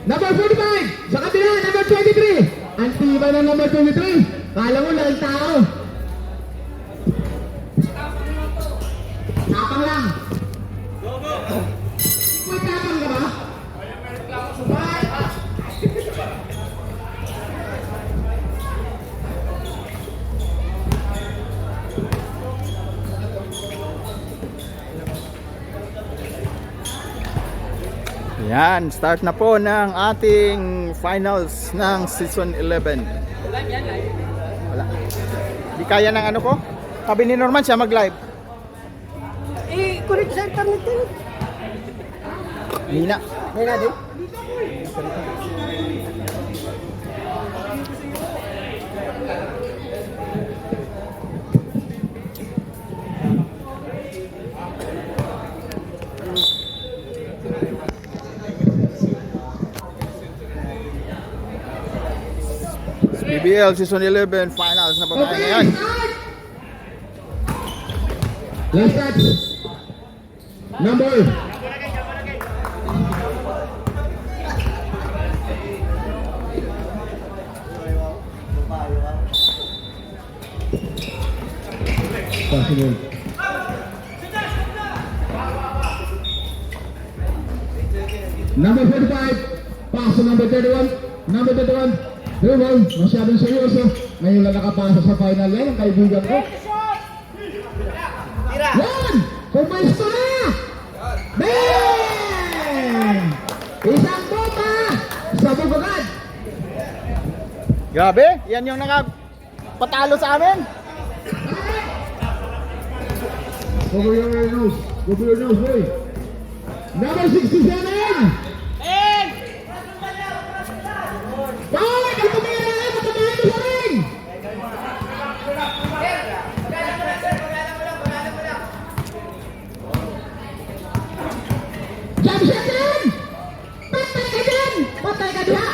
Number 45. Sa kabila, number 23. Ang tiba ng number 23. Kala mo lang tao. Tapang lang. May tapang ka ba? Yan, start na po ng ating finals ng season 11. Wala. Di kaya ng ano ko? Sabi ni Norman siya mag-live. Kulit sa internet din. Hina. Hina din. PBL season 11 finals na po tayo ngayon. Last touch. Number. Possible. Number 45. Paso number 31. Number 31. Dribble. Masyadong seryoso. Ngayon lang nakapasa sa final yan ang kaibigan ko. Yan! Kumasto na! Bang! Isang bomba! Sabog agad! Grabe, yan yung nakapatalo sa amin. Cover your nose. Cover your nose, boy. Number 67! Bawal! Ang tumira na! Matamaan mo sa ring! Jump shot yan! Patay ka dyan! Patay ka diha!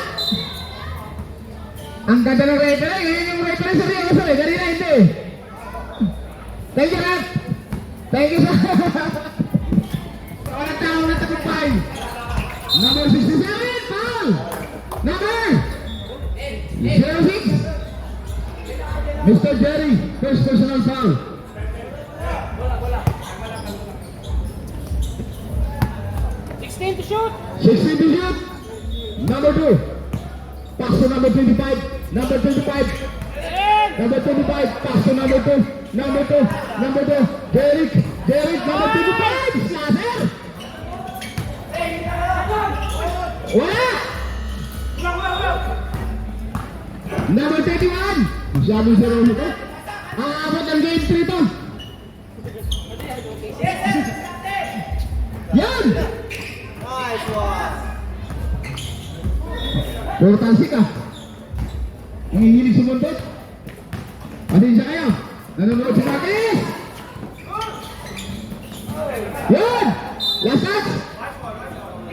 Ang ganda ng referee. Ngayon yung referee seryoso eh. Ganina hindi. Thank you, Rat. Thank you, sir. Walang tao na tagumpay. Number 67, foul! Number 06, Mr. Jerry, first personal foul. To shoot. 16 to shoot. Number 2. Pass to number 25. Number 25. Number 25. Pass to number 2. Number 2. Number 2. Derek. Derek. Number 25. Slasher. Wala. Number 31. Sabi si Rolo ko. Aabot ang game 3 to. Yan. Importansi ka. Nangihilig sumundot. Pasensya kayo. Nanonood si Marquez. Yan. Last touch.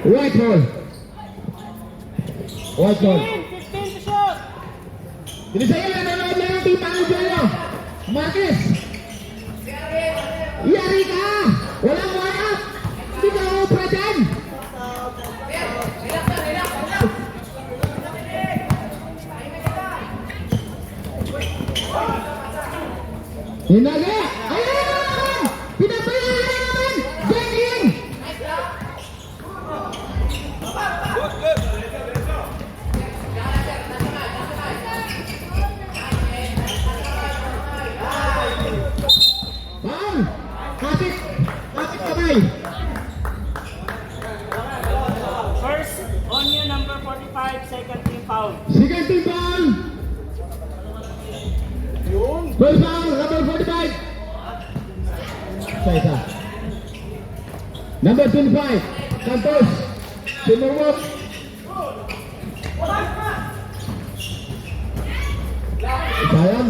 White ball. White ball. 15 to shoot. Hindi sa'yo. Nanonood lang yung tita ng Jello. Marquez. Yari ka. Walang warap. Hindi ka upra dyan. Hinagi! Ayun naman! Pinabayaan naman! Gengin! Bang! Kapit! Kapit kamay! First, on you, number 45, second team foul. Second team ball! First foul, number 45! Isa. Number 25, Santos! Sumurmok! Sayang!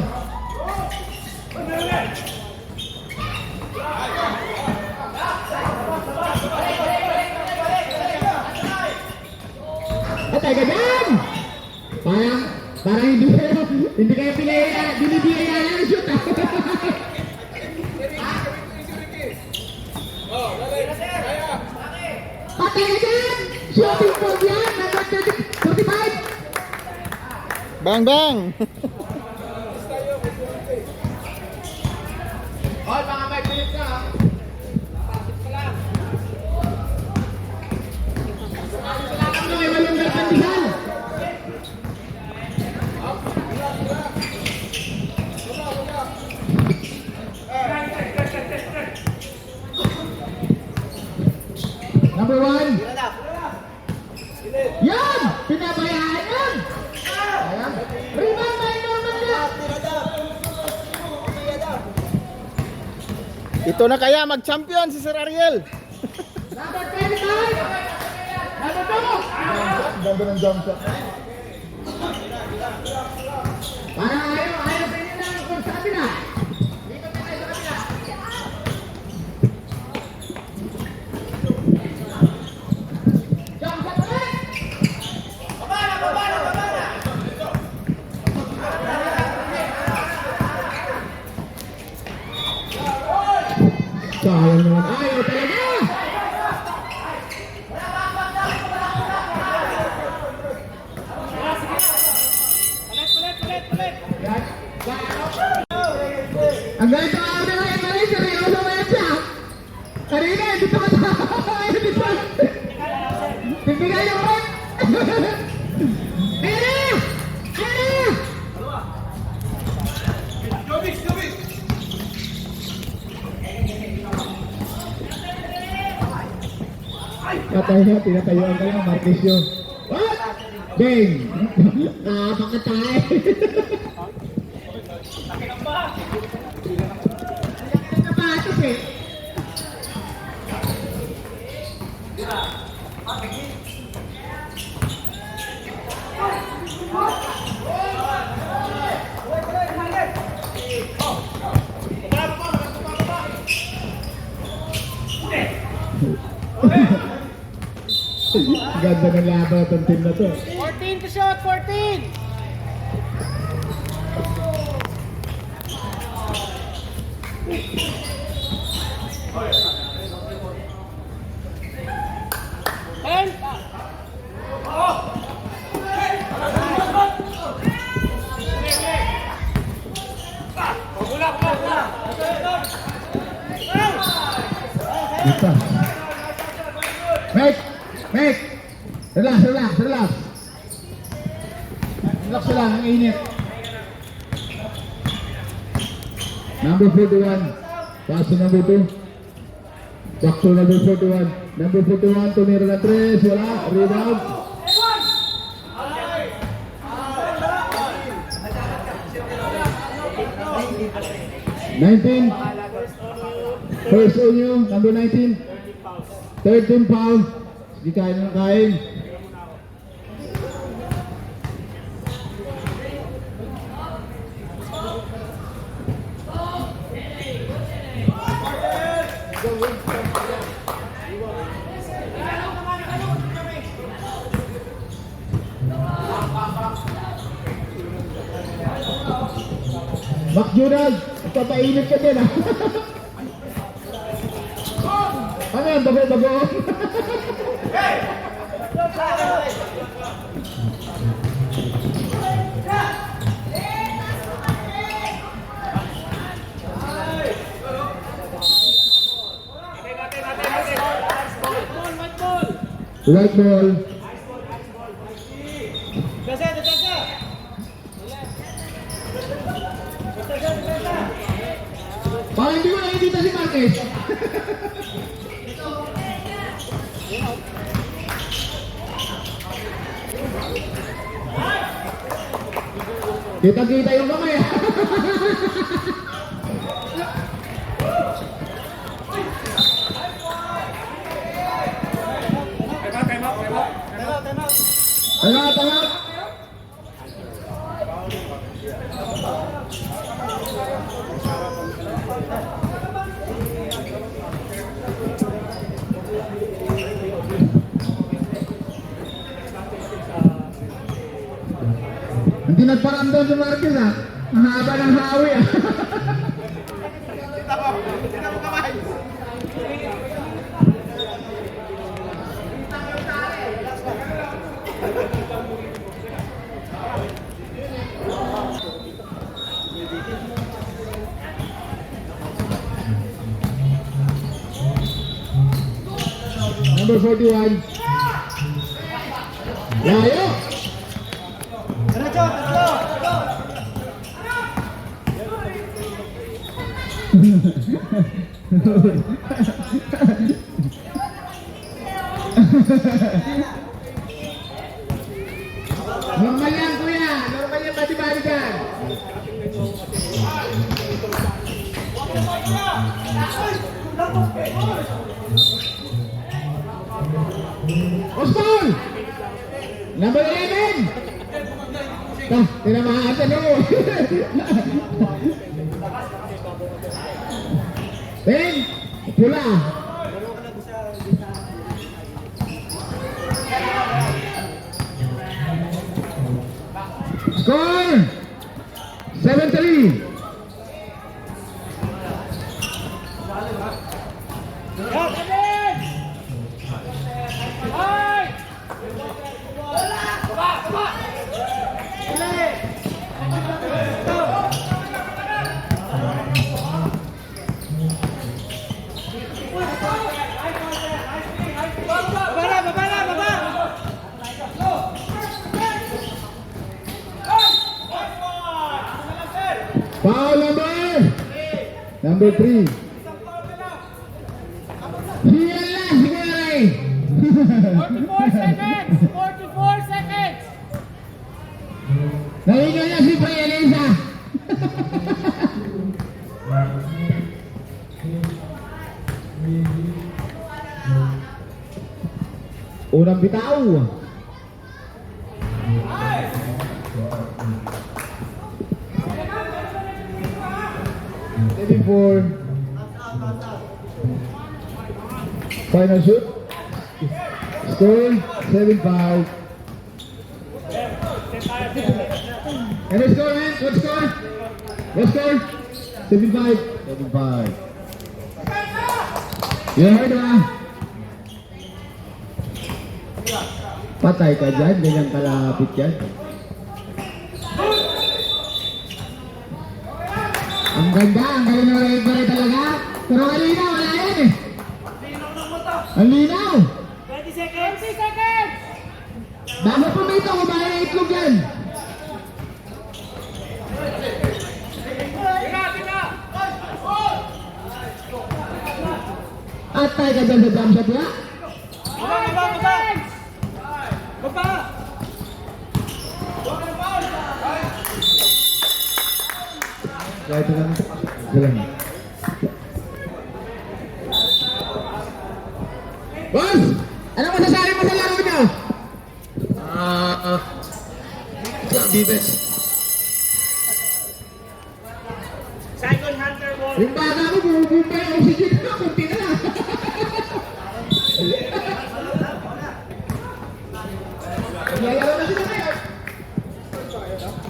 Atay ka dyan! Parang hindi kayo binibigyan ng shoot. Patay ka dyan! Shooting for yan! Number 35! Bang bang! Hoy, mga 5 minutes na ha. May malunggat pandihan. Number 1. Yan! Pinabayaan yan! Ayan. Rebound by Norman niya! Ito na kaya mag-champion si Sir Ariel. Number 25! Number 2! Ganda ng jump shot. Para ayaw sa inyo lang kung sa kabila. Dito tayo sa kabila. Jump shot ulit! Sayang naman. Ayaw talaga! Ang ganito ako na ngayon, Marie, seryoso mo yan siya. Karina, hindi pa katawa. Bibigay niyo po. Ayun na! Ayun na! Patay na, tinatayuan ka lang, Marquez yun. What? Bang! Pakatay. Napatos eh. Ganda ng laban itong team na to. 14 to shot, 14! Ten! Ito. Make! Relax! Relax lang, ang init. Number 41. Pass to number 2. Back to number 41. Number 41, tumira ng 3. Wala. Rebound. First on you, number 19. 13 pounds. Hindi kain ng kain. Mac Junag, papainit ka din ah. Ano yan, bago-bago? White ball. Parang hindi ko nakikita si Marquez. Kita-kita yung kamay. Tanga. Hindi nagparamdam si Marquez ah. Ang haba ng hawi ah. number 41. Layo. Normal yan kuya, normal yan bati-balikan. Osman! Number 11! Tinamahan mo. 10! Pula! Score! 7-3! Foul number 3. Hiyan lang, siguro Ray. 44 seconds! 44 seconds! Nahingal na si Frey Elisa. Unang bitaw. For final shoot. Score 7-5. And the score, man? What score? What score? 7-5. 7-5. You heard ba? Patay ka dyan, ganyan kalapit yan. Ang ganda, ang galing ng referee talaga. Pero kalinaw, wala yan eh. Ang linaw. 20 seconds! 20 seconds! Dapat po dito, kumain na itlog yan. At tayo ka dyan sa jump shot ya. Ito lang. Ito lang. Boss! Ano masasabi mo sa laro niyo? Defense. Second Hunter Wall. Yung bata ko, bumubumba yung oxygen ko. Kunti na lang. Nagyayaro na sila ngayon.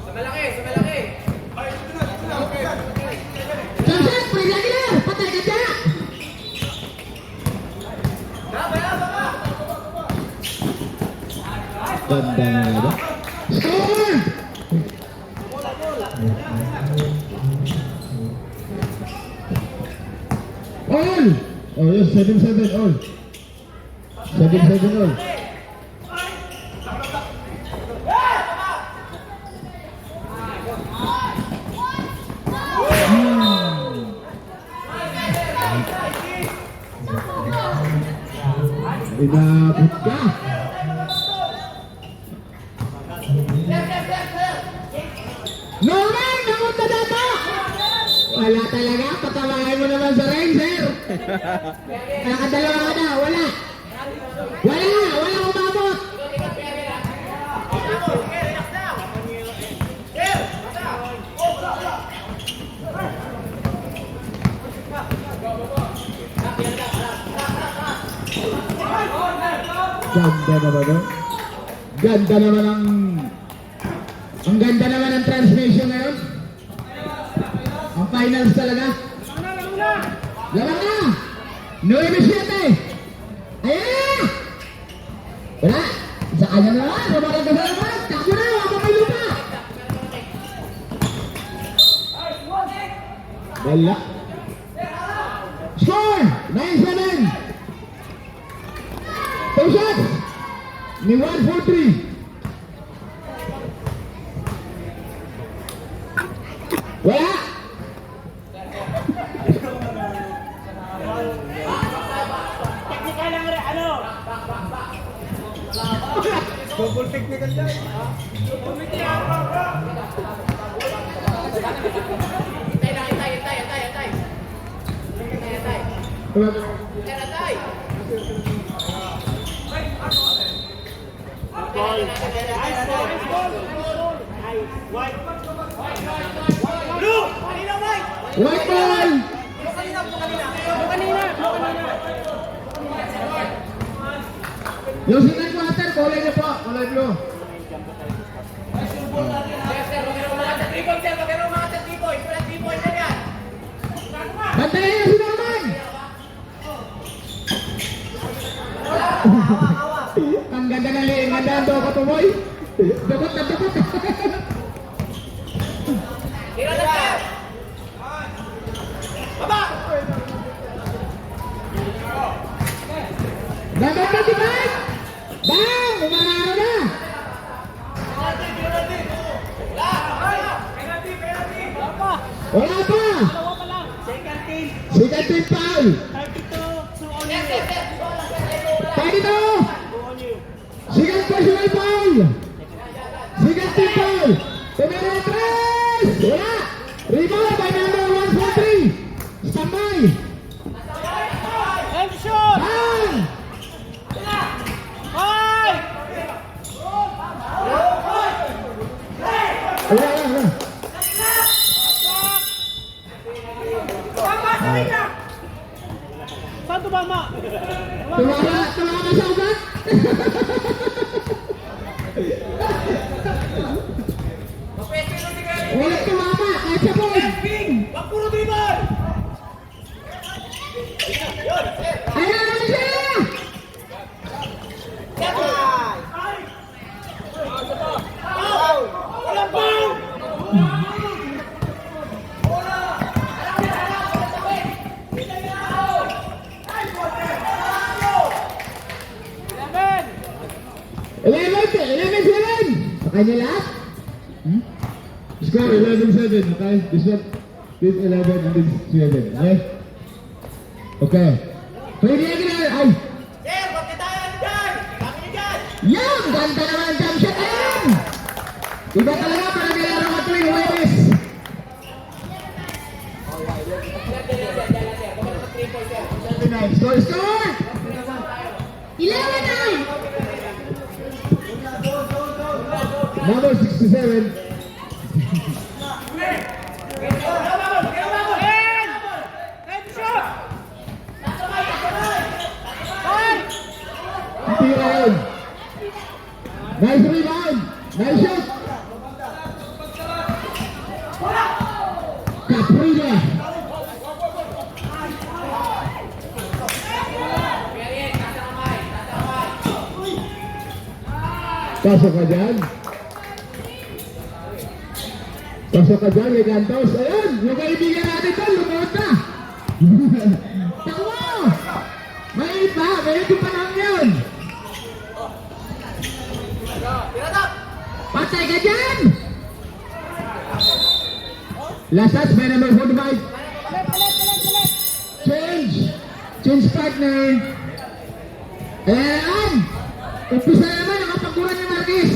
Sa malaki. Johnson, pwede lagi na. Patay ka dyan. Ganda nga ba? Score! All! Oh yes, 7-7 all. 7-7 all. Inabot ka. Norman, namunta na to! Wala talaga, patawain mo naman sa ring, sir. Nakadalawa ka na, wala. Wala umabot. Ganda naman, no? Ganda naman ang ganda naman ang transmission ngayon. Ang finals talaga. Laban na! 9-7! Ayan na! Wala! Sa kanya na lang! Rumarag ka sa naman! Takbo na! Wapang may lupa! Wala! Score! 9-7! No shots! Ni 143. Wala! Technical lang rin, ano? Double technical dyan. Ball. Nice ball. Nice. White. Blue! Kanina, white! White ball! Kanina. Yung second quarter, kulay niyo po. Kulay blue. Bantayan niyo si Norman! Ang ganda ng liing. Ganda ang doko to, boy. Dukot na dukot. Number 25! Bang! Umararo na! Wala pa! Dalawa pa lang. Second team. Second team foul! 32 to on you. 32! To on you. Second personal foul! Second team foul! Tumira 3! Wala! Rebound by number 143! Standby! End shot! Bang! Five! Wala, wala. Saan tumama? Tumama sa ugat! Wala tumama! Kahit sa board! Wag puro dribble! Ayan na siya! Walang foul! Eleven! 11-7! Sa kanya lahat? Score 11-7, okay? This one, this 11 and this 7, okay? Okay. Pwede yan ay! Sir, wag ka tayo dyan! Kami dyan! Yan! Ganda naman ang jump shot yan! Iba talaga para nilaro ka tuwing Huwebes! Score, score! 11-9! Number 67. End shot! Tira yun. Nice rebound. Nice shot. Caprina. Pasok ka dyan. Pasok ka dyan, Gigantos. Ayun, yung kaibigan natin doon, lumuot na. Tawa! Maliit pa, maliit yung panahon yun. Patay ka dyan! Last touch by number 45. Change! Change partner. Ayan! Umpisa naman, nakapaguran ni Marquez.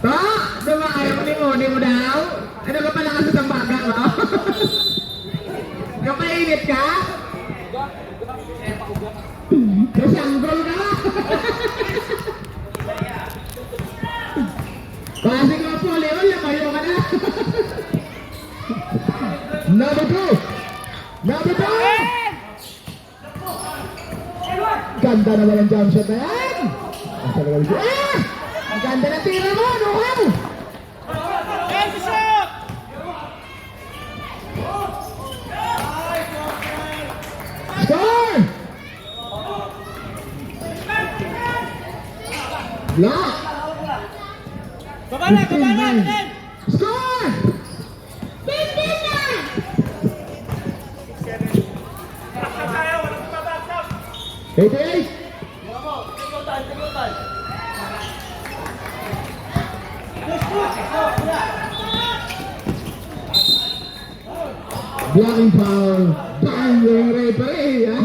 Ta! Diba ayaw ni mo daw? Ano ka pala kasi sa baga mo? Kapainit ka? Kasanggol ka? Pasig mo po, Leon, lamayo ka na. Number 2! Number 2! Ganda naman ang jump shot na yan! Ah! Ang ganda na tira mo! Ano ka? End shot! Score! Block! Baba na! Ten! Score! 7. 88. Blocking foul. Bang! Yung referee. Ha?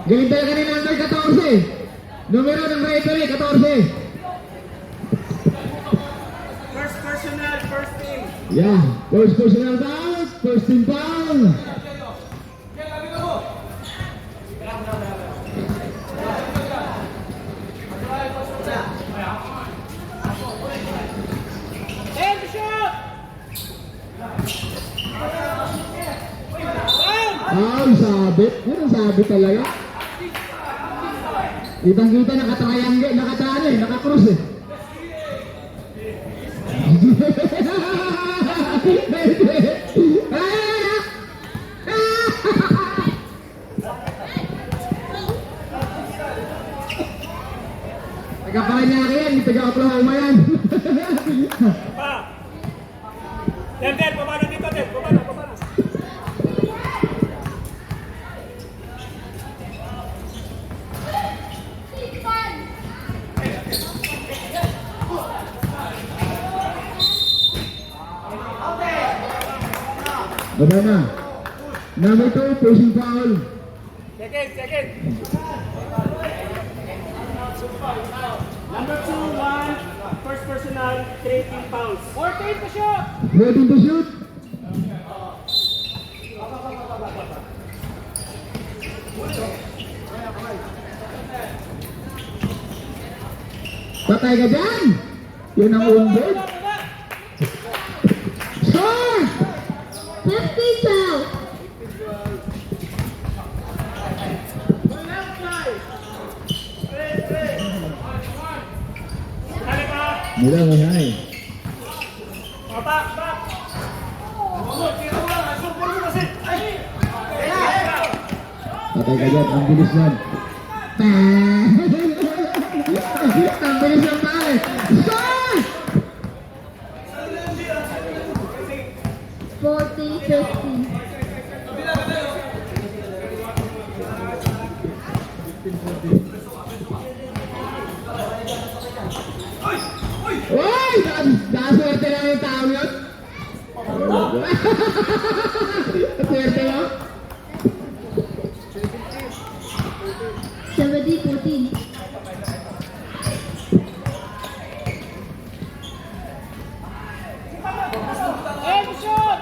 Galing talaga ni number 14. Numero ng referee, 14. First personal, first team. Yeah. First personal foul. First team foul. And shoot! Ay, sabit. Yan ang sabit talaga. Kitang-kita nakatriangle, naka-cross eh. Taga-Paranaque yan, taga-Oklahoma yan. Pa! Den, pumano dito, Den. Pumano. Baba na. Number 2, pushing foul. Second. Number 2, 1. First personal, 3 team fouls. 14 to shoot! Ready to shoot. Patay ka dyan! Yun ang undod. Score! 15 foul! Dali pa! Mula mo hay. Back! Patay ka dyan, ang bilis yan. Ang bilis yan pare. Score! 40-50. Uy! Nakaswerte lang yung tao yun. Swerte mo? 70-14. And shoot!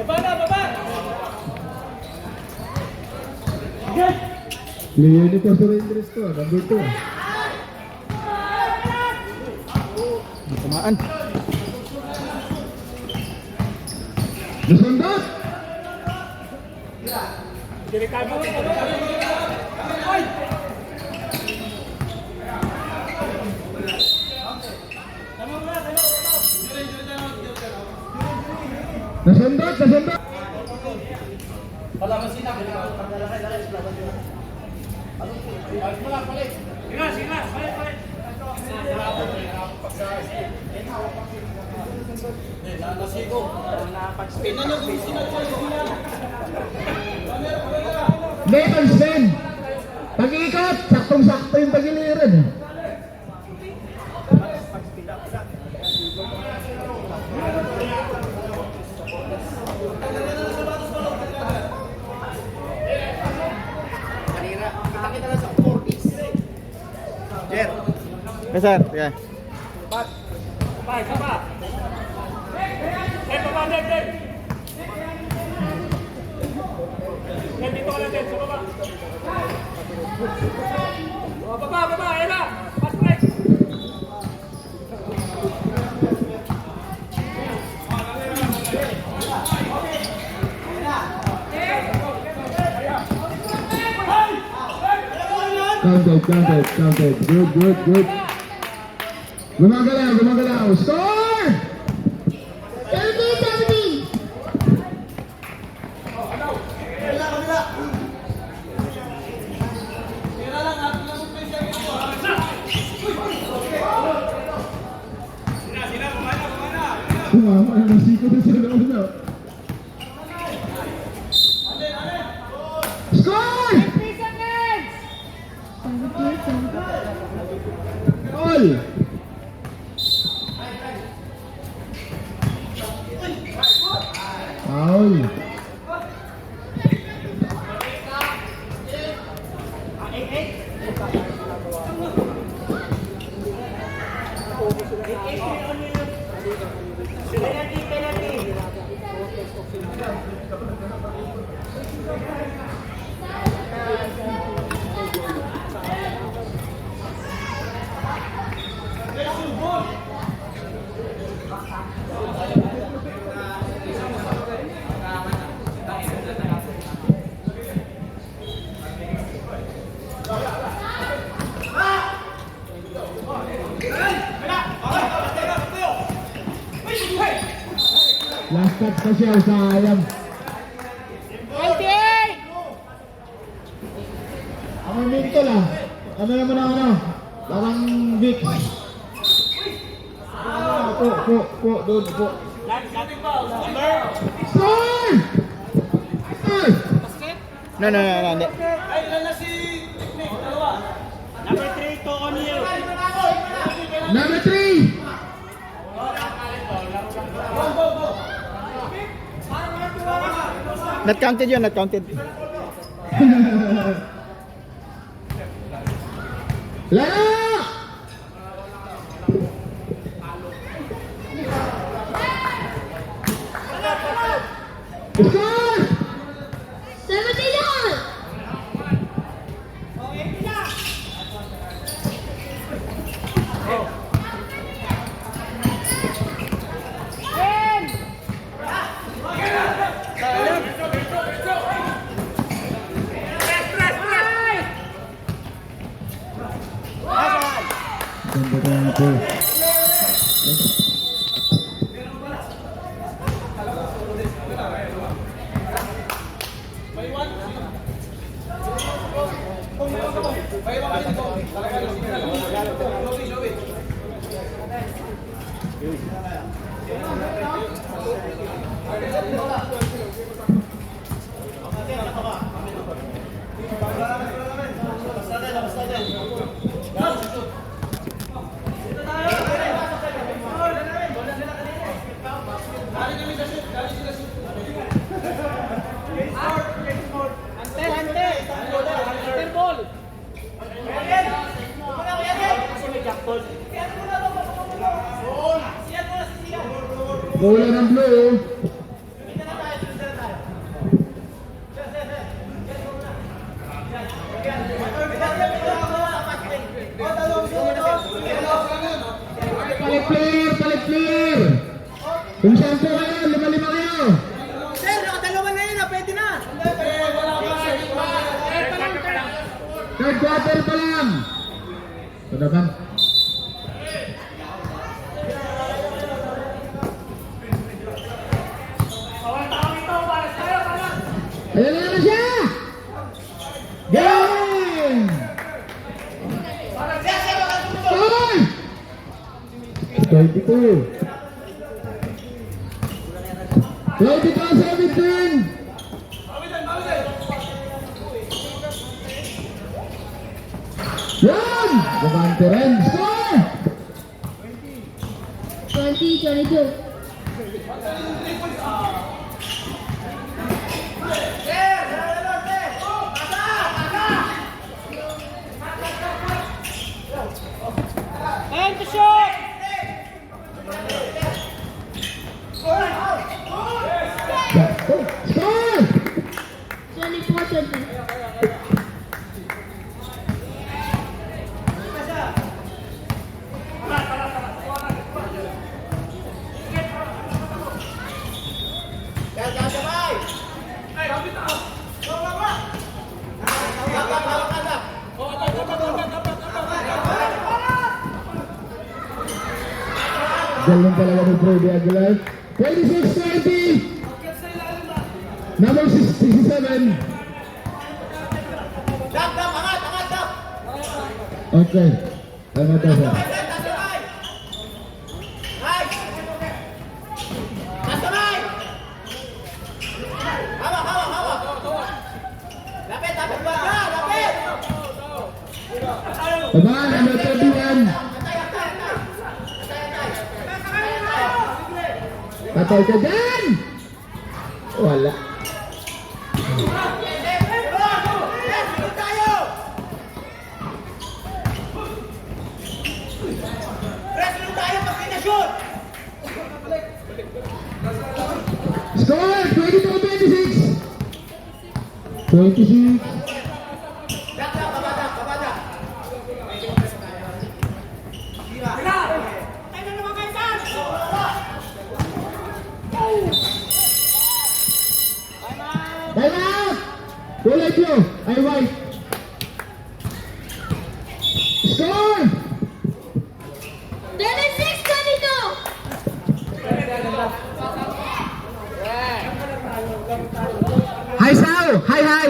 Baba! Player ni Pastor Andres to, number 2. Tumaan. Nasundot! Delikado. Nasundot! Sige, balik. Metal spin! Pag-ikot, saktong-sakto yung pagiliran. Yes, sir. Okay. Baba. Baba, Den. Dito ka lang, Den. Sa baba. Baba. Ayan na. Pass break. Counted. Good. Gumagalaw. Score! 70-17. Ang nasiko na sa loob na. Foul. Penalty, penalty. Last touch pa siya, sayang. Ang minto lang. Ano naman ang ano? Parang Vic. Po, doon, po. Score! Score! No, hindi. Number 3 to O'Neal. Number 3! Not counted yun, not counted. Laro! Score! 17 all! Bola ng blue. Palit clear. Kung saan po kayo, 5-5 kayo. Sir, nakadalawa na yun, pwede na. Third quarter pa lang. Ito naman. Ayan na siya! Game! Score! 22. 22-17. Yan! Gabante rin. Score! 20-22. And to shoot! Score! 24-20. Galing talaga ng Brody Aguilar. 26-20. Number 67. Okay. Tama daw siya. Tama, number 31. Patay ka dyan! Wala. Score 22-26. 26. Time out! Kulay blue. Ay white. Score! 36-22. Hi Sao! Hi hi!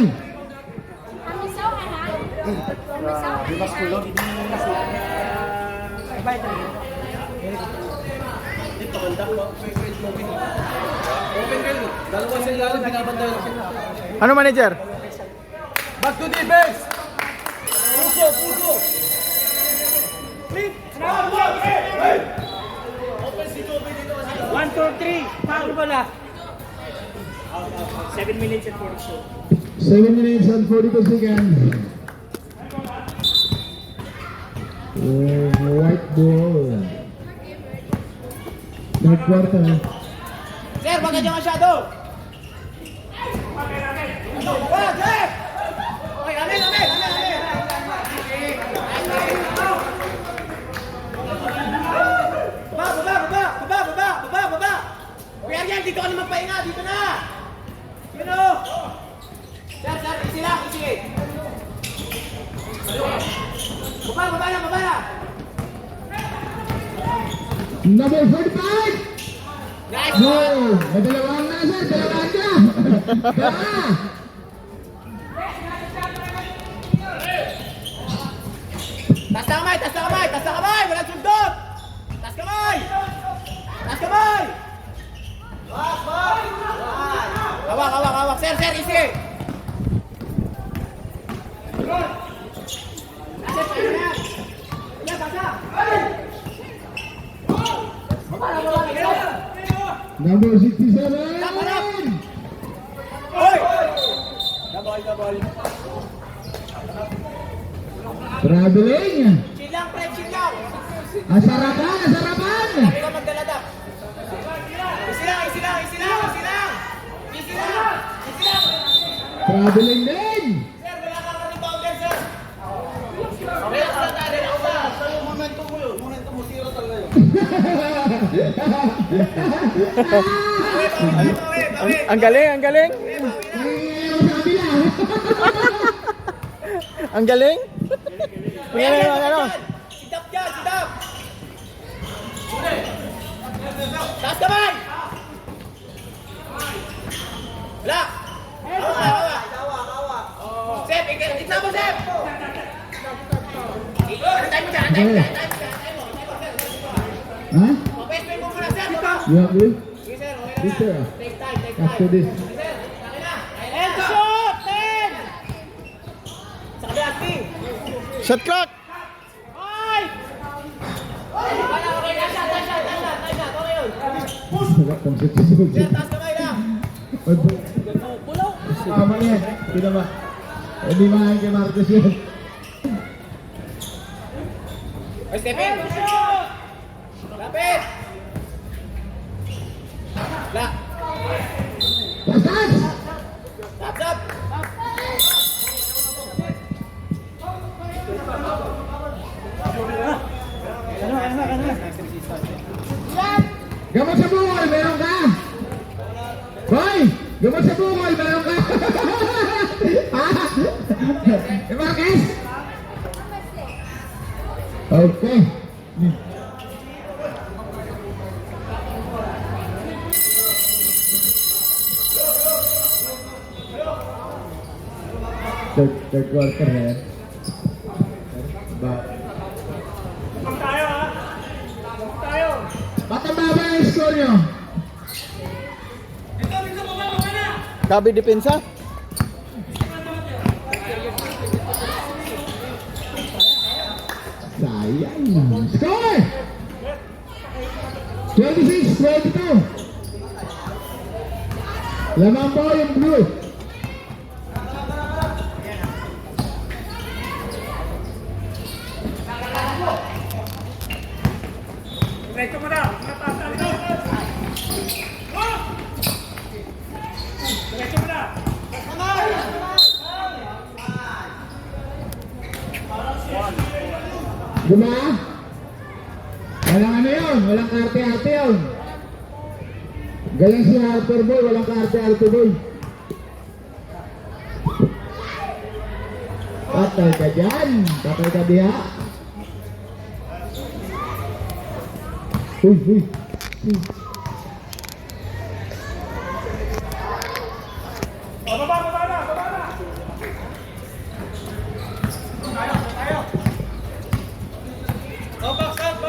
Dalawa sila lang, binabantay lang sila. Ano manager? Back to defense! Puso, puso! Click! Open si Joby dito kasi. 1, 2, 3. Foul bola. 7 minutes and 42. 7 minutes and 42 seconds. White ball. Third quarter. Sir, wag ka dyan masyado! Wag, Jeff! Okay, amin, amin, amin, amin! Baba! Kuya Ariel, dito ka na magpahinga, dito na! Yun o! Sir, easy lang, easy! Baba na! Number 45. Nice! No! Madalawang na sir! Dalawang ka! Dalawa! Taas na kamay! Walang sundot! Taas kamay! Hawak! Sir, easy! Number 67. Hoy! Double. Traveling. Chill lang, pre, chill lang! Asarapan. Sabi ka magdaladak. Easy lang! Traveling din. Sir, wala ka kami powder, sir! Relax lang tayo, relax lang! Momentum mo, zero talaga yun. Ang galing! Ang galing! Ano? Sit up! Taas kamay! Wala! Hawa! Sep, ikita mo, Sep! Antay mo dyan! Ha? Pwede mo muna, Sep! You have this? Sige, sir, okay This sir. na. Take time. After this. Sir, okay na. And shoot! 10! Sa kabila, Asti. Shot clock! Five! Okay, tayo na. Okay yun. Sir, taas kamay lang. Tama yan. Hindi ba? Hindi mahain kay Marcos yun. Ay, step in. Lapit. La. Pasas! Tap. Gamot sa bukol, meron ka! Hoy! Gamot sa bukol, meron ka! Ha? Marcos? Okay. Third quarter na yan. Huwag tayo, ha? Huwag tayo. Ba't ang baba ang score nyo? Kabi depensa? Sayang. Score! 26-22. Lamang po yung blue. Diretso mo na. Mataas na ito. Diretso mo na. Diba? Walang ano yun, walang karte-arte yun. Galing si Harper Boy, walang karte-arte boy. Patay ka dyan, patay ka diha. Uy, uy. O, baba na. Oh, box out!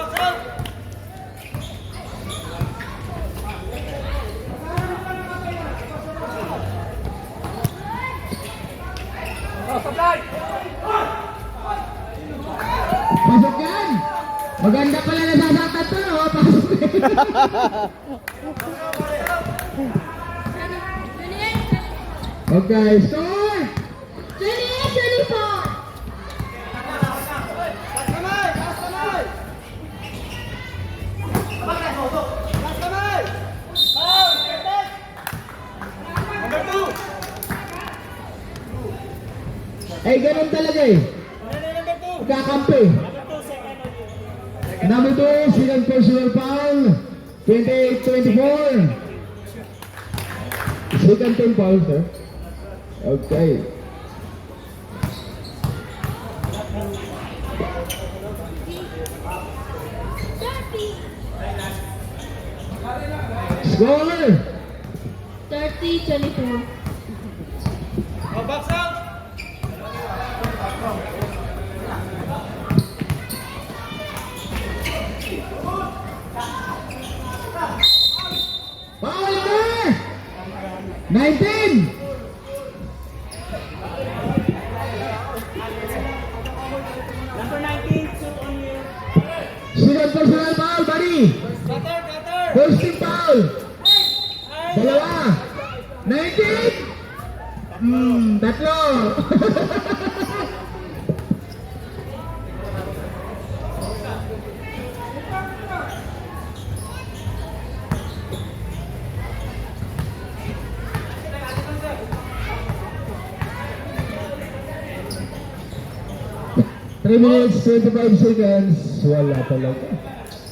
O, supply. Pasok yan! Maganda pala nasasaktan to, no? Pasok Okay, score! 28-24. Eh, ganun talaga eh. Kakampi. Number 2, second personal foul. 28-24. Second team foul, sir. Okay. Score! 30-24. Oh, box out! Foul number 19! Number 19, two on you. Second personal foul, buddy! Cutter! First team foul! Dalawa! 19! Tatlo! Three minutes, 25 seconds. Wala talaga.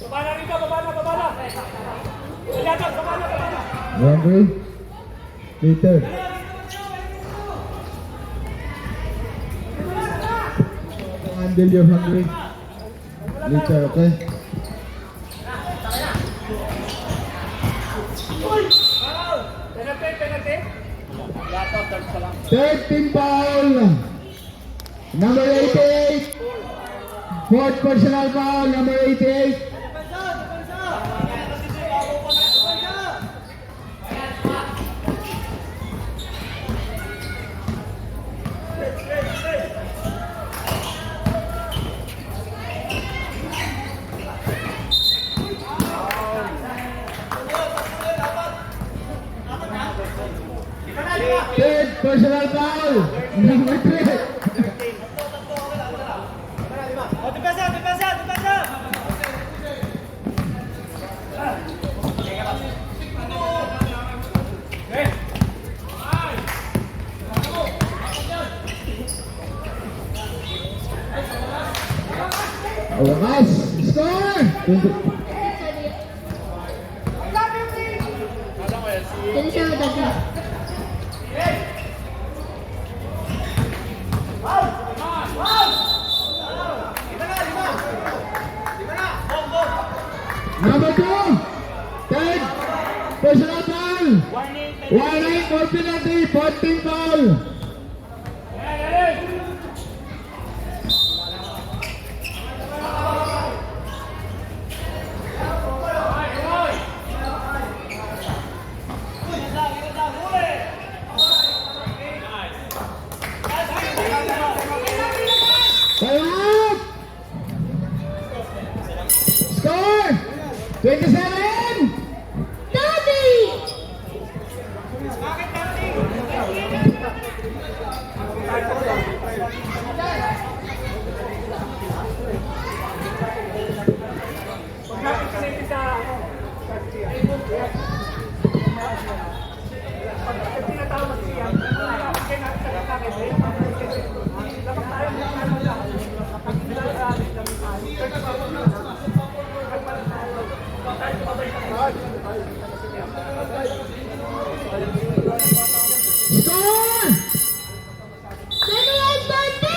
Baba na rito, baba na. Ilagat, baba na. Hungry? Peter. Handle your hungry. Later, okay? Penalty. Third team foul. Number 88. Fourth personal foul, number 88. Third personal foul, number 3. Oh, depensa! Wakas, score! 27-30. Number 2. Third personal foul. Warning, 1-8 for penalty, 14 foul. Time out! Score! 27! 30! Score! 21-13!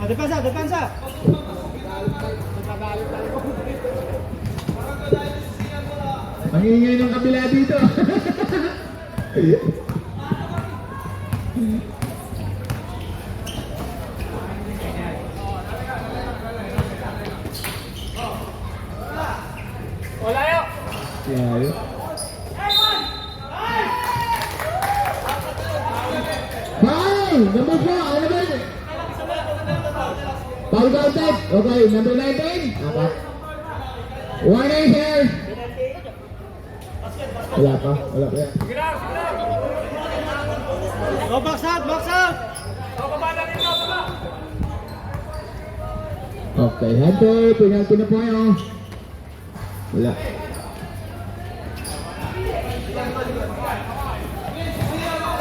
Depansa, depansa. Ang ingay ng kabila dito. Wala yun. Yeah. Foul! Number 4, ano ba yun? Foul counted. Okay, number 19. Apat. Warning here. Wala pa. Wala pa yan. Go box out, box out. Okay, Hunter. Penalty na po yun. Wala.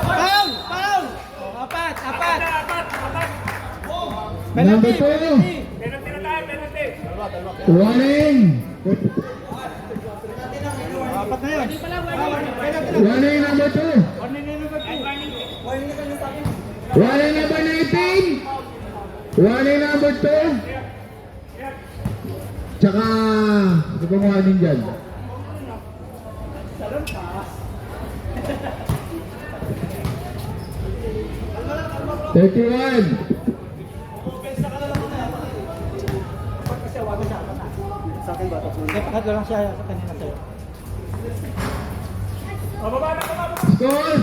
Foul, foul. Apat, apat. Number 2. Penalty na tayo, penalty. Warning. Apat na yun. Warning number 2. Warning number 19. Warning number 2. Tsaka, ito pong warning dyan. $31. Dapat lang siya sa kanina sa'yo. Score.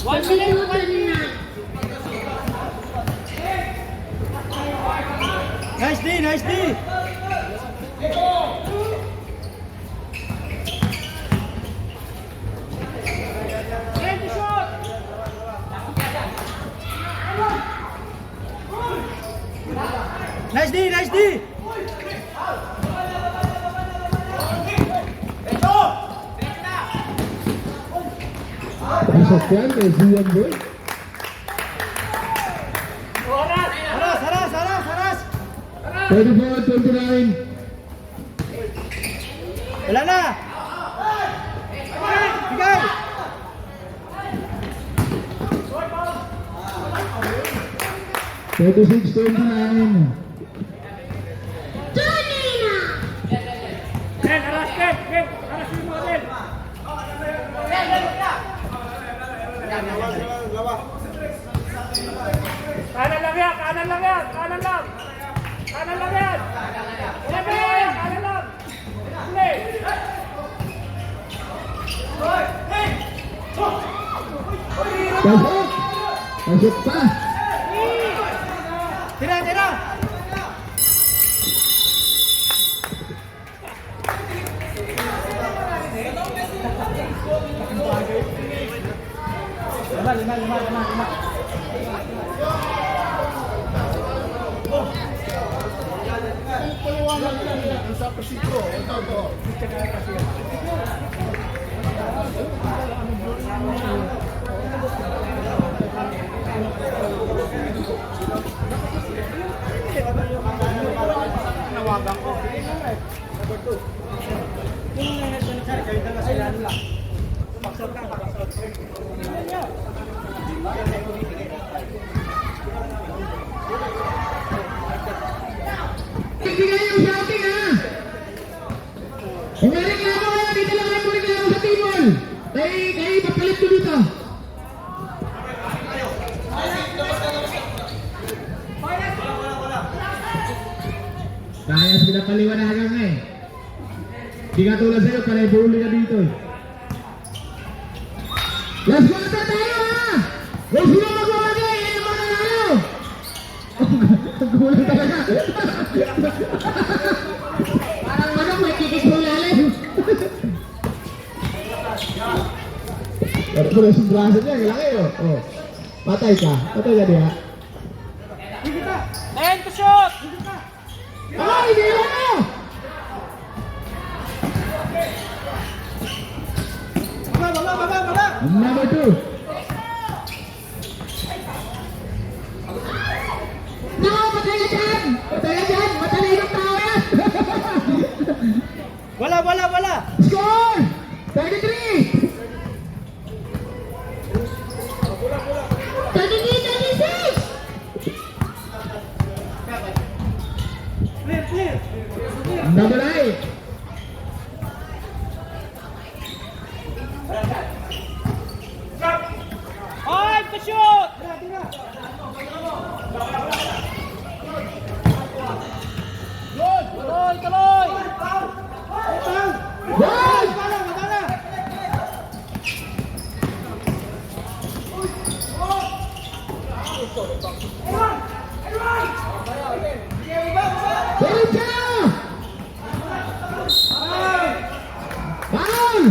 22-9. Nice D, nice D. Nice D, nice D. Pasok yan, kay Zian Boy. Haras, haras, haras, haras. 34-29. Wala na. Bigay. $36-29. Tunina! Ken, aras, Ken, Ken. Aras yung mga Ken. Kanan lang yan, kanan lang yan, kanan lang. Kanan lang yan. Kanan lang yan, kanan lang. Play. Pasok! Pasok pa! Tira, tira. Lima. Bigay yung shouting ha! Kung may reklamo kayo, dito lang kayo reklamo sa Timol! Kayo papalit ko dito! Kaya sila paliwanagan nga eh. Di ka tulad sa'yo, panay buhuli na dito eh. Last quarter tayo ha! Huwag sila magwawag Bumulong talaga. Parang manok may kikis mo lalim. Pero yung braso niya, laki oh. Oh. Patay ka diya. 10 to shoot! Ay, hindi na! Baba! Number 2. No, patay ka dyan! Matalinong tao yan! Wala! Score! 33! 36! Clear! Number 9. Five to shoot! Tuloy! One! Derecha! Foul!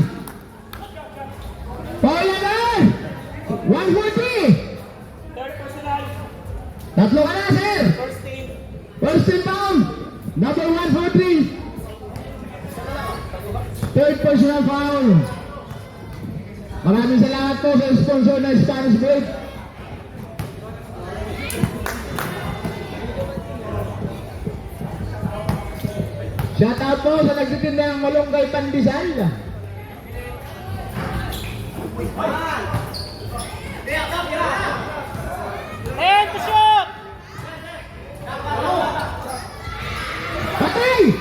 Foul agad! 140! Third personal. Tatlo ka na, sir! First team. First team foul! Number 143! Third personal foul! Maraming salamat po sa sponsor ng Spanish Break. Shout out po sa nagtitinda ng malunggay pandesal. And to shoot! Patay!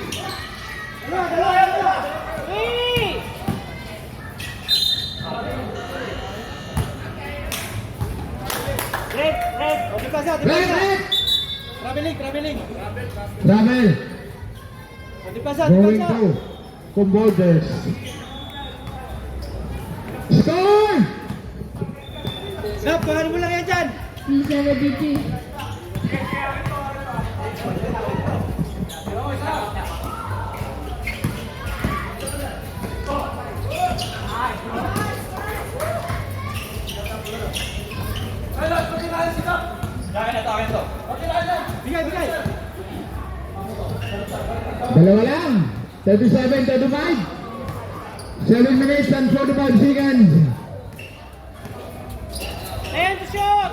Three! Red! Red, red! Traveling! Travel! Dipasa! Going to Comborders. Score! Nap, kuhanin mo lang yan dyan! Bisa na dito. Bigay! Dalawa lang. 37, 35. 7 minutes and 45 seconds. And to shoot!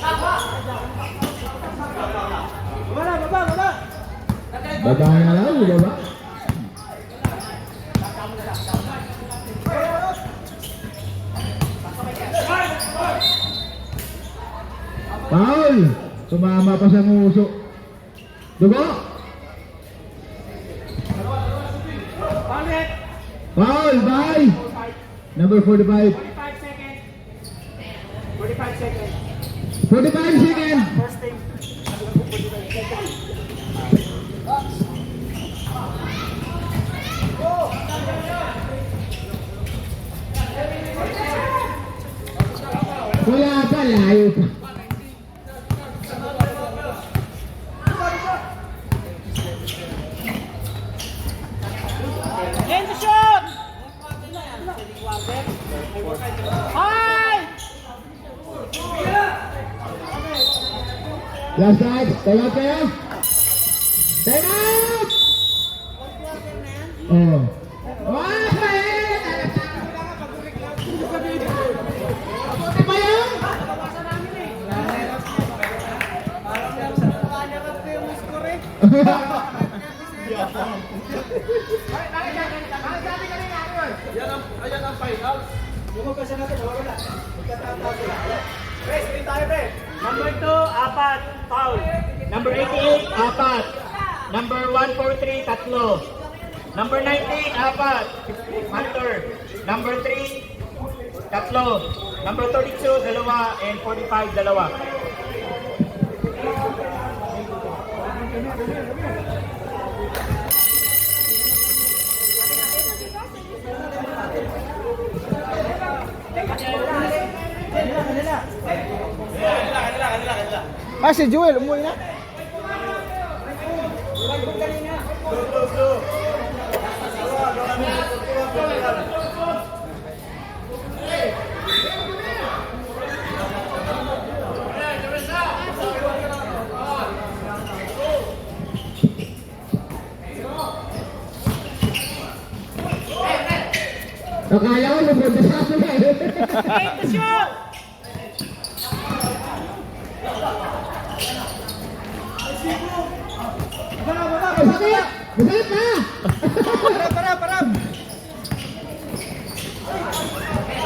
Baba! Baba na lang, baba. Foul! Tumama pa sa nguso. Dugo! Ulit! Foul, bye! Number 45. 45 seconds. 45 seconds. 45 seconds. First team. Wala pa, layo pa. And to shoot! High! Last night, time out kayo? Time out! Oh. Ano ba yun? Number 2, apat. Foul. Number 88, apat. Number 143, tatlo. Number 19, apat. Hunter. Number 3, tatlo. Number 32, dalawa. And 45, dalawa. Kanila. Ah, si Joel, umuwi na. Akala ko lubod na sa akin eh. Masakit! Masakit na! Para.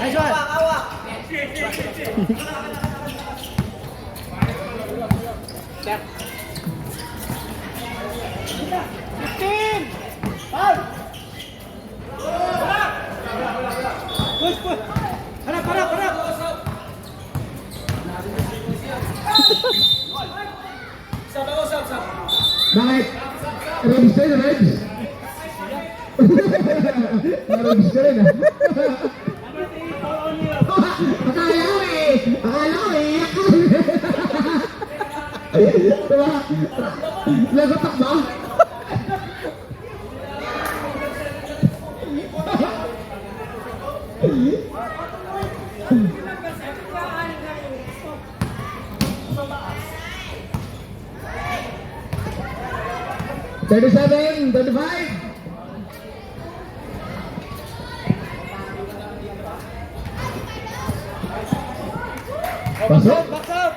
Nice one. Para. Bakit? Rubs ka rin, Rubs? Rubs ka rin, ah. Akala ko eh. Diba? Nagatak ba? $37, $35. Pasok. Box out.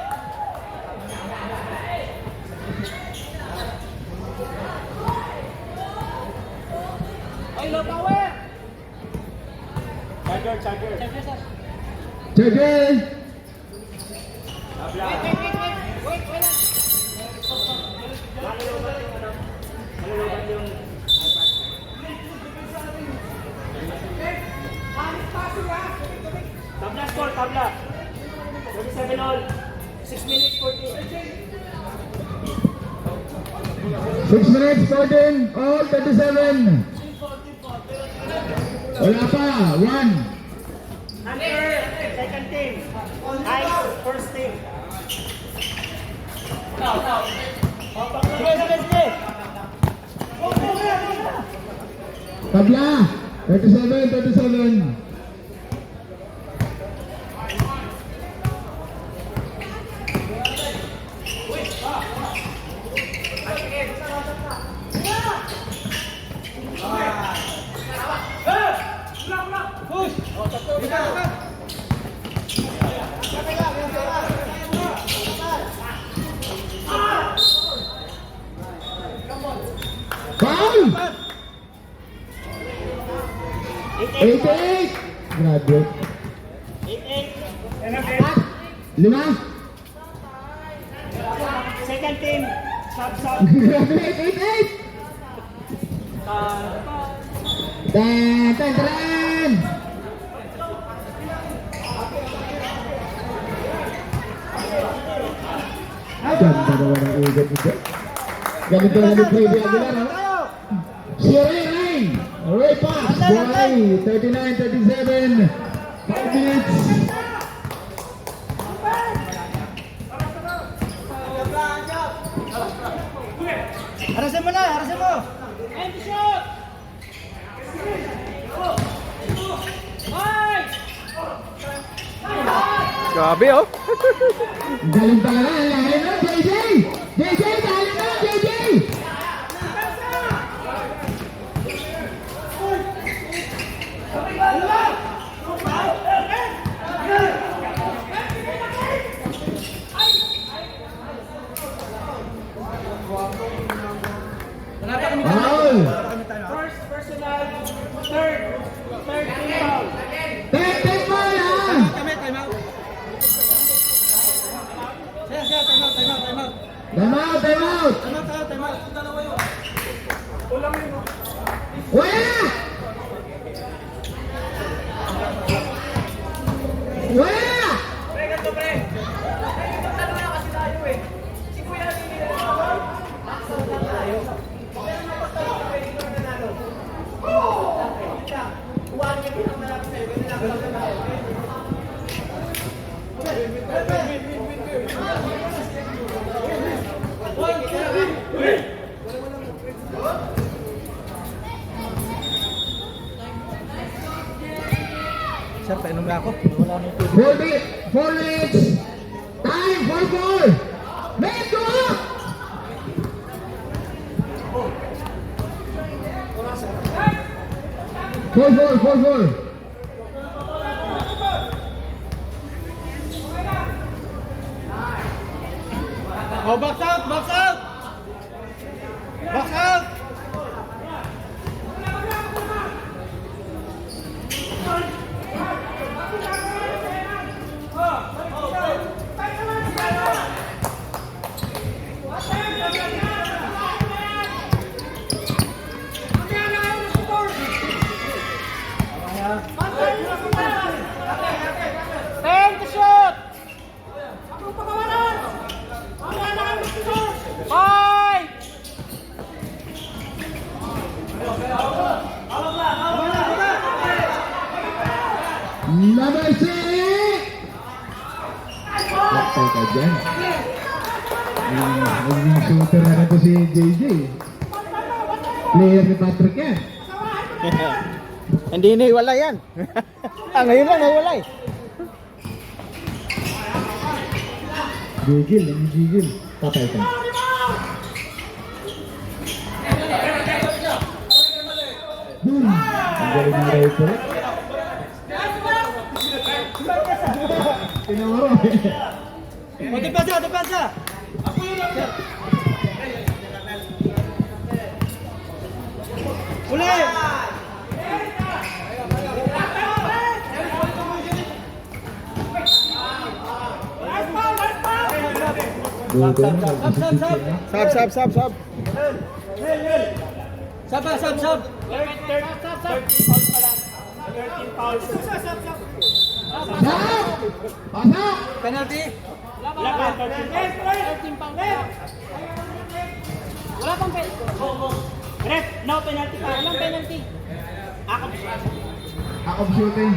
Ay, low power. Charger. Charger. Tabla score, tabla. 27 all. 6 minutes 40. 6 minutes, 14, all 37. Wala pa, 1. Hunter, second team. Ice, first team. Tabla, 37. Foul! 88! Grabe. 8-8. 5. Second team. Sub. Grabe, 88! Ten! Ganda naman ang ugat nito. Ganito lang yung Freddy Aguilar, ha? Si Ray! Ray pass! Buhay! 39-37. 5 minutes. Harasin mo. Grabe oh. Galing talaga. Lahat na, JJ! JJ! Dahil na, JJ! Foul! First personal. Third team foul. Ten foul, ha? Time out. Time out. Time out! Dalawa yun. Wala! Wala! Wala ako. Wala na ito. 4 minutes. Time for 4. Let's go! Four. Oh, box out! Box out! Box out! Number 6. Patay ka dyan. Naging shooter na ito si JJ. Player ni Patrick yan. Hindi naiwala yan. Ngayon lang naiwalay. Gigil. Patay ka. Boom! Ang galing ng rifle. Tinawaro. Oh, depensa! Uli! Sab. Sab! Pasok! Penalty! Wala pang penalty. Ref, no penalty pa. Walang penalty. Act of shooting.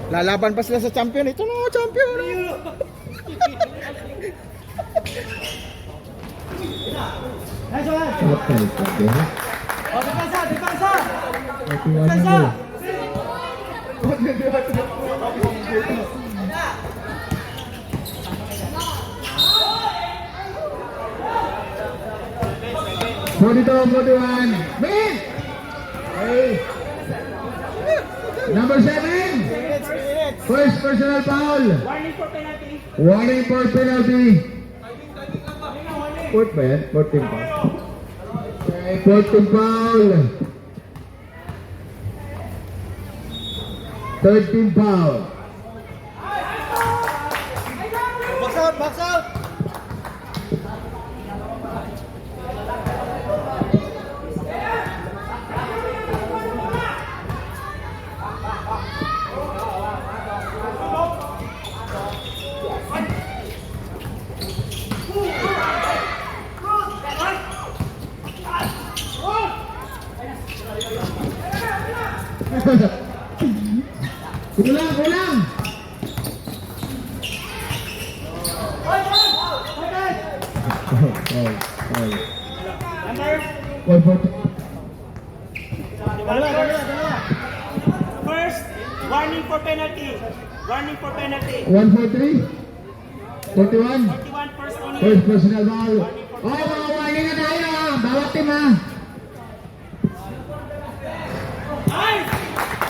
Lalaban pa sila sa champion. Ito na champion. Nice one! Patay ka dyan. Oh, depensa! Natiwan mo. 42-41. Min! Hey. Number 7. First personal foul. Warning for penalty. Fourth ba yan? 14 foul. Okay, 14 foul. 13 foul. Box out! Kulang. First, warning for penalty. 143. 41. 41 first only. First personal foul. Oh, mga warning na tayo. Bawat team ha.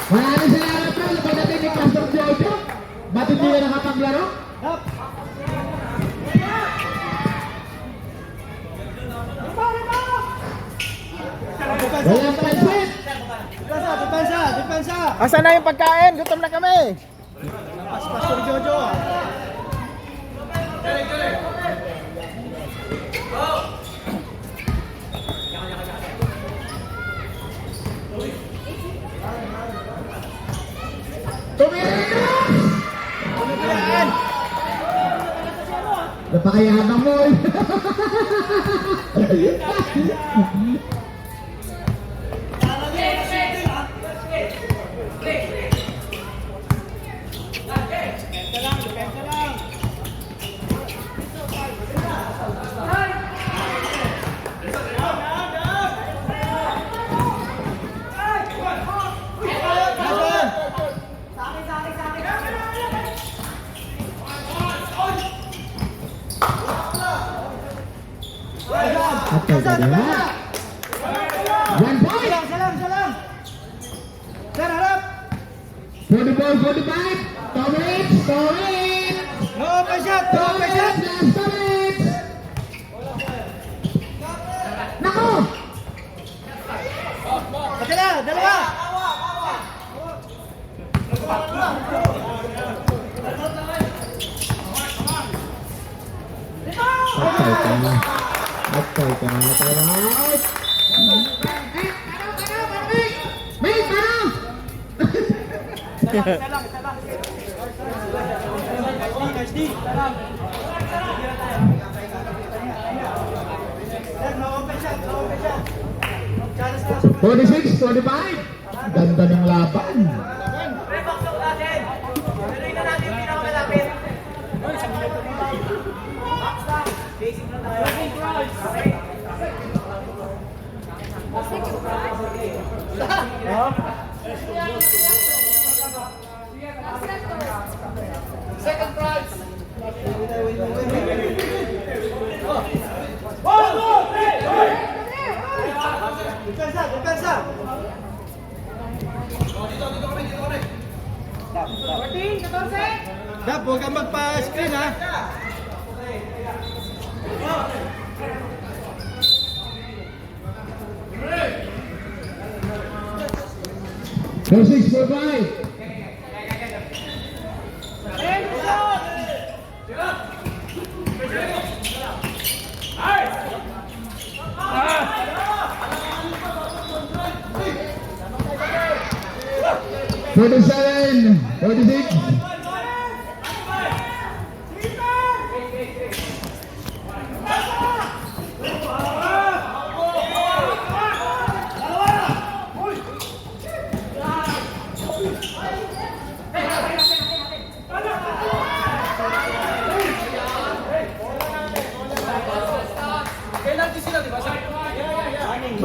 Maraming salamat bro. Pagdating ni Pastor Jojo. Ba't hindi ka nakapaglaro? Walang pansit. Depensa! Asan na yung pagkain? Gutom na kami. Pastor Jojo! Tumirin! Napakayabang mo eh. Okay, kaya. 1 point. Salam. Sir, harap. 44-45. Tomlins. No open shot. Tomlins. Nako! Patila, dalawa. Okay ka na. Time out. May parang! Nice D. Sir, no open shot. 46-45. Ganda ng laban. Second prize. Depensa. Dap, huwag kang magpa-screen ha. No 6-4-5. Forty-seven, 46.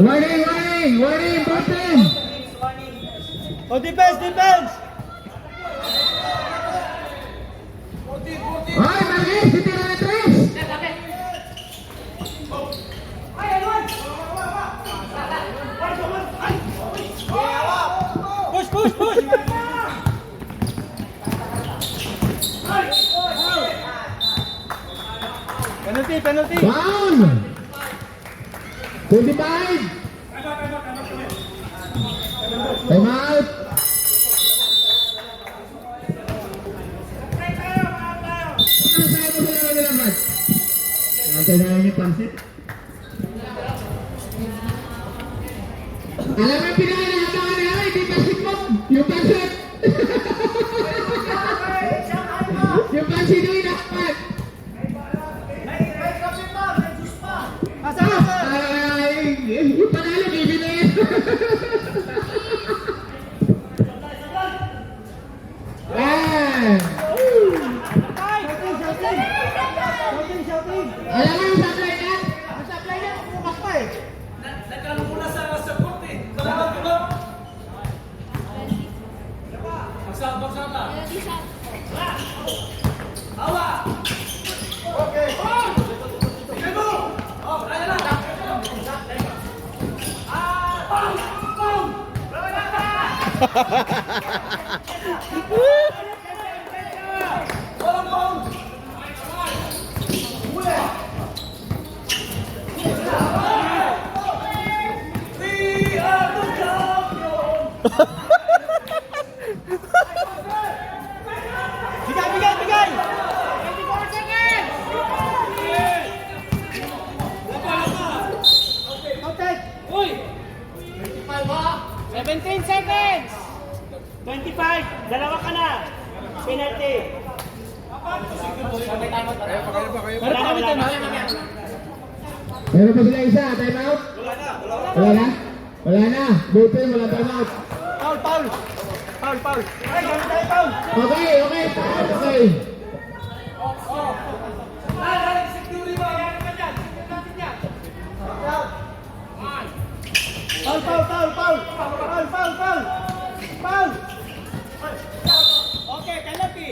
Warning, both teams. Oh, defense. Ay, Marquez, titira na 3. Push. Penalty. Down. 25. Time out. Antay na yung pansit. Alam mo yung pinakalabangan na yun, hindi pansit mo. Yung pansit. Yung pansit yung inapat. Yung panalo, bibi na yun. Shouting. Alam mo yung supply niya? Ang supply niya, bukas pa eh. Bigay! 24 seconds! Okay. Uy! 17 seconds! 25! Dalawa ka na! Penalty! Meron pa sila isa, time out? Wala na. Butin, wala time out. Foul! Ay, ganun tayo, foul! Okay. Foul! Okay, penalty!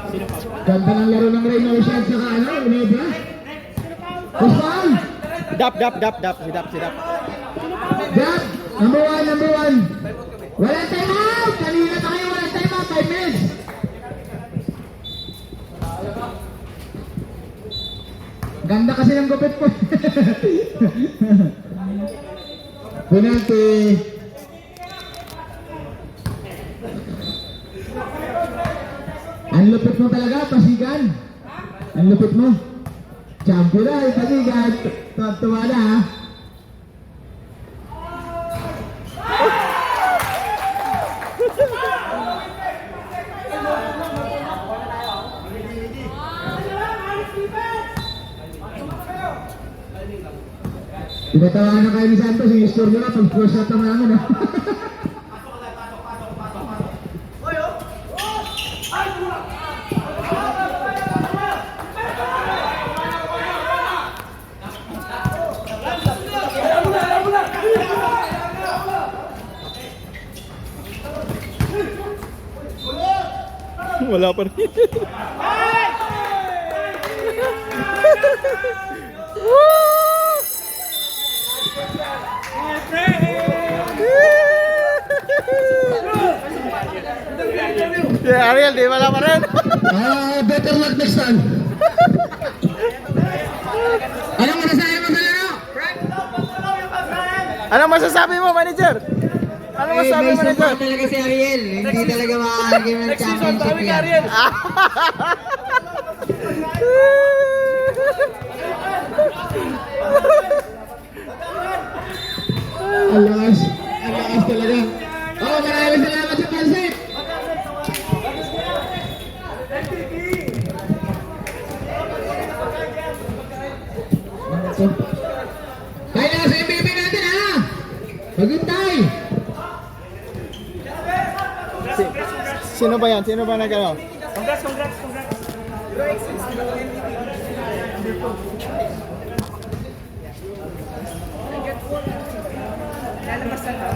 Sino pa? Ganda ng laro ng Reyna Ocean saka ano, Ginebra. Kusman! Dap. Si Dap. Dap! Number one. Walang time out! Kanina pa kayo walang time out, 5 minutes! Ganda kasi ng gupit po. Penalty. Ang lupit mo talaga, Pasigan. Ang lupit mo. Champion na, Pasigan. Tuwa na ha. Tinatawanan na kayo ni Santos, yung score nyo na, pag first shot ang namin ha. Wala pa rin. Yeah, Ariel, di wala pa rin. Better luck next time. Anong masasabi mo sa laro? Anong masasabi mo, manager? Anong masasabi mo, manager? talaga si Ariel. Hindi talaga makakagim ng championship yan. Ang lakas talaga. Oh, maraming salamat sa pansit. Tayo na sa MVP natin ha. Maghintay. Sino ba yan? Sino ba nag-ano? Congrats. Lalabas na to.